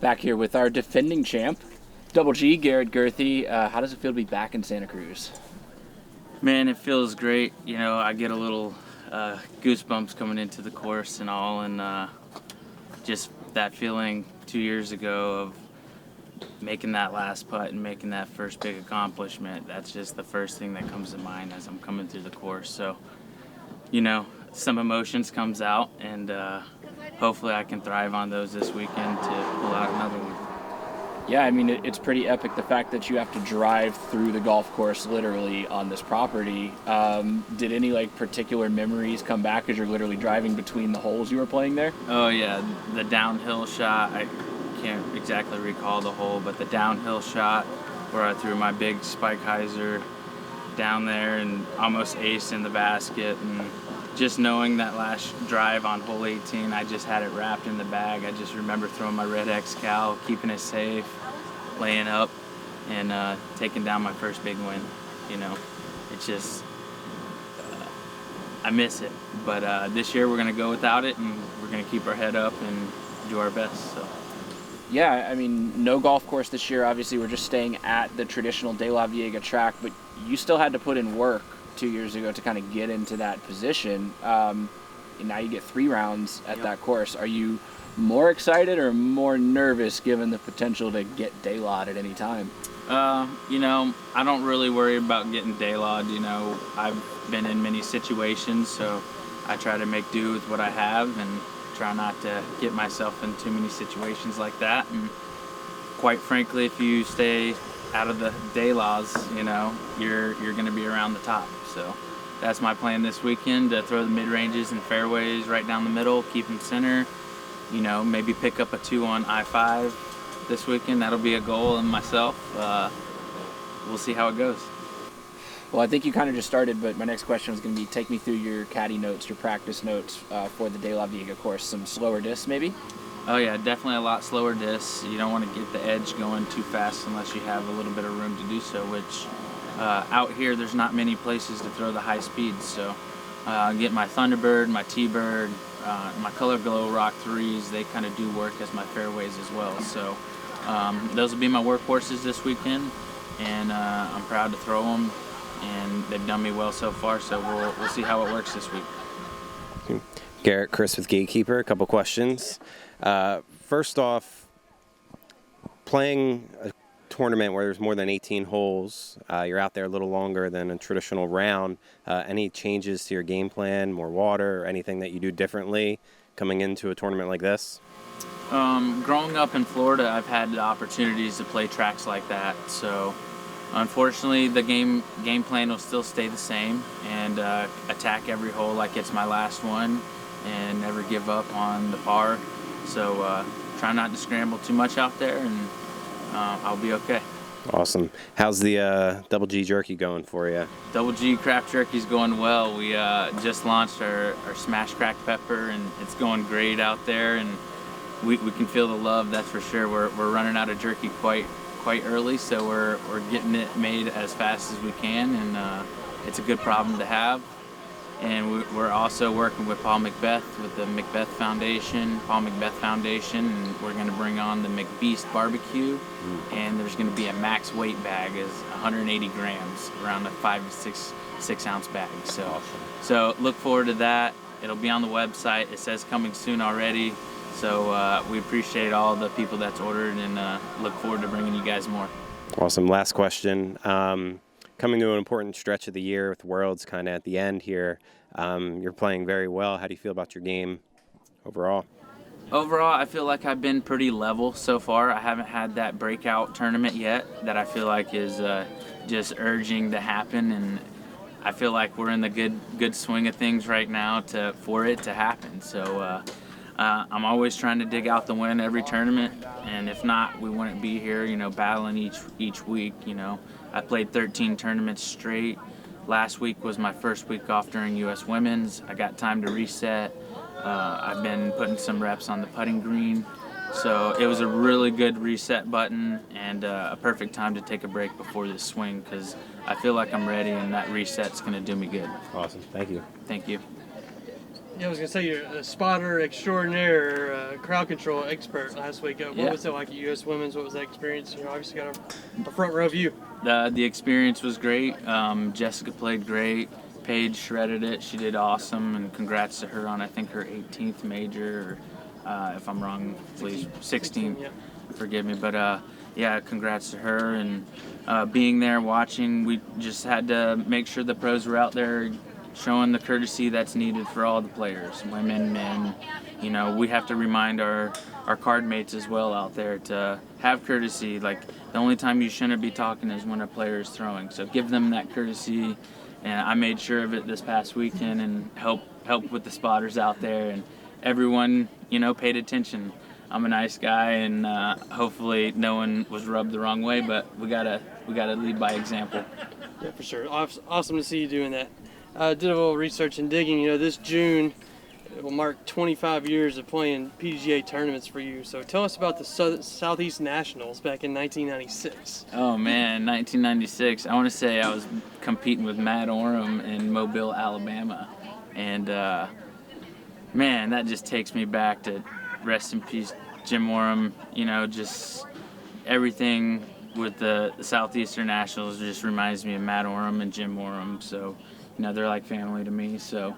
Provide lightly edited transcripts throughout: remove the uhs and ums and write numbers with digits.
Back here with our defending champ, Double G, Garrett Gurthie. How does it feel to be back in Santa Cruz? Man, it feels great. You know, I get a little goosebumps coming into the course and all, and just that feeling 2 years ago of making that last putt and making that first big accomplishment. That's just the first thing that comes to mind as I'm coming through the course. So, you know, some emotions comes out, and hopefully I can thrive on those this weekend to pull out another one. Yeah, I mean, it's pretty epic, the fact that you have to drive through the golf course literally on this property. Did any, particular memories come back as you're literally driving between the holes you were playing there? Oh, yeah, the downhill shot. I can't exactly recall the hole, but the downhill shot where I threw my big spike hyzer down there and almost aced in the basket. And just knowing that last drive on hole 18, I just had it wrapped in the bag. I just remember throwing my red X Cal, keeping it safe, laying up, and taking down my first big win. You know, it's just, I miss it. But this year we're going to go without it, and we're going to keep our head up and do our best. So. Yeah, I mean, no golf course this year. Obviously, we're just staying at the traditional De La Viega track, but you still had to put in work 2 years ago to kind of get into that position. And now you get 3 rounds at that course. Are you more excited or more nervous given the potential to get day-lawed at any time? You know, I don't really worry about getting day-lawed. You know, I've been in many situations, so I try to make do with what I have and try not to get myself in too many situations like that. And quite frankly, if you stay out of the day laws, you know, you're going to be around the top. So that's my plan this weekend, to throw the mid-ranges and fairways right down the middle, keep them center, you know, maybe pick up a 2 on I-5 this weekend. That'll be a goal in myself. We'll see how it goes. Well, I think you kind of just started, but my next question was going to be, take me through your caddy notes, your practice notes for the De La Viega course. Some slower discs, maybe? Oh, yeah, definitely a lot slower discs. You don't want to get the edge going too fast unless you have a little bit of room to do so, which out here there's not many places to throw the high speeds. So get my Thunderbird, my T-Bird, my Color Glow Rock 3s, they kind of do work as my fairways as well. So those will be my workhorses this weekend, and I'm proud to throw them. And they've done me well so far, so we'll see how it works this week. Garrett, Chris with Gatekeeper, a couple questions. First off, playing a tournament where there's more than 18 holes, you're out there a little longer than a traditional round. Any changes to your game plan, more water, or anything that you do differently coming into a tournament like this? Growing up in Florida, I've had the opportunities to play tracks like that, so unfortunately, the game plan will still stay the same, and attack every hole like it's my last one, and never give up on the par. So try not to scramble too much out there, and I'll be okay. Awesome. How's the Double G Jerky going for you? Double G Craft Jerky's going well. We just launched our Smash Cracked Pepper, and it's going great out there, and we can feel the love, that's for sure. We're running out of jerky quite early, so we're getting it made as fast as we can, and it's a good problem to have. And we're also working with Paul Macbeth with the Paul Macbeth Foundation, and we're going to bring on the McBeast barbecue, and there's going to be a max weight bag is 180 grams, around a 5 to 6 ounce bag. So awesome. So look forward to that. It'll be on the website. It says coming soon already. So we appreciate all the people that's ordered, and look forward to bringing you guys more. Awesome. Last question. Coming to an important stretch of the year with Worlds kind of at the end here. You're playing very well. How do you feel about your game overall? Overall, I feel like I've been pretty level so far. I haven't had that breakout tournament yet that I feel like is just urging to happen, and I feel like we're in the good swing of things right now for it to happen. So I'm always trying to dig out the win every tournament, and if not, we wouldn't be here, you know, battling each week. You know, I played 13 tournaments straight. Last week was my first week off during U.S. Women's. I got time to reset. I've been putting some reps on the putting green, so it was a really good reset button, and a perfect time to take a break before this swing, because I feel like I'm ready, and that reset's going to do me good. Awesome. Thank you. Thank you. Yeah, I was gonna say you're a spotter extraordinaire, crowd control expert last week. What was it like at U.S. Women's? What was that experience? You know, obviously got a front row view. The experience was great. Jessica played great. Paige shredded it. She did awesome, and congrats to her on I think her 18th major. Or, if I'm wrong, please 16. Yeah. Forgive me, but yeah, congrats to her and being there watching. We just had to make sure the pros were out there showing the courtesy that's needed for all the players, women, men. You know, we have to remind our card mates as well out there to have courtesy. Like, the only time you shouldn't be talking is when a player is throwing. So give them that courtesy. And I made sure of it this past weekend and help with the spotters out there. And everyone, you know, paid attention. I'm a nice guy, and hopefully no one was rubbed the wrong way, but we gotta lead by example. Yeah, for sure. Awesome to see you doing that. Did a little research and digging. You know, this June it will mark 25 years of playing PDGA tournaments for you. So tell us about the Southeast Nationals back in 1996. Oh man, 1996. I want to say I was competing with Matt Oram in Mobile, Alabama, and man, that just takes me back to rest in peace, Jim Oram. You know, just everything with the Southeastern Nationals just reminds me of Matt Oram and Jim Oram. So, you know, they're like family to me. So,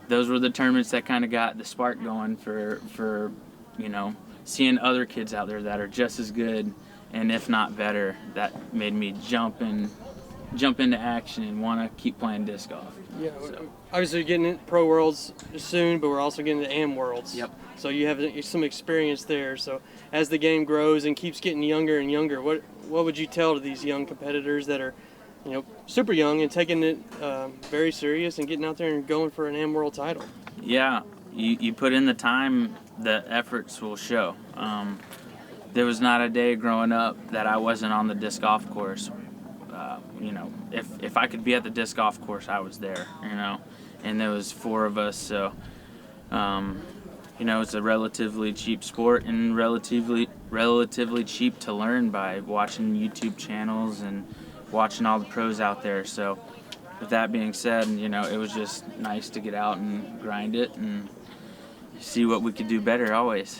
those were the tournaments that kind of got the spark going for you know, seeing other kids out there that are just as good and if not better. That made me jump into action and want to keep playing disc golf. Yeah, so. Obviously getting into Pro Worlds soon, but we're also getting to Am Worlds. Yep. So you have some experience there. So as the game grows and keeps getting younger and younger, what would you tell to these young competitors that are, you know, super young and taking it very serious and getting out there and going for an Am World title? Yeah, you put in the time, the efforts will show. There was not a day growing up that I wasn't on the disc golf course. You know, if I could be at the disc golf course, I was there, you know, and there was 4 of us, so, you know, it's a relatively cheap sport and relatively cheap to learn by watching YouTube channels and watching all the pros out there. So with that being said, you know, it was just nice to get out and grind it and see what we could do better always.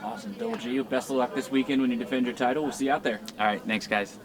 Awesome. Double G, best of luck this weekend when you defend your title. We'll see you out there. All right, thanks guys.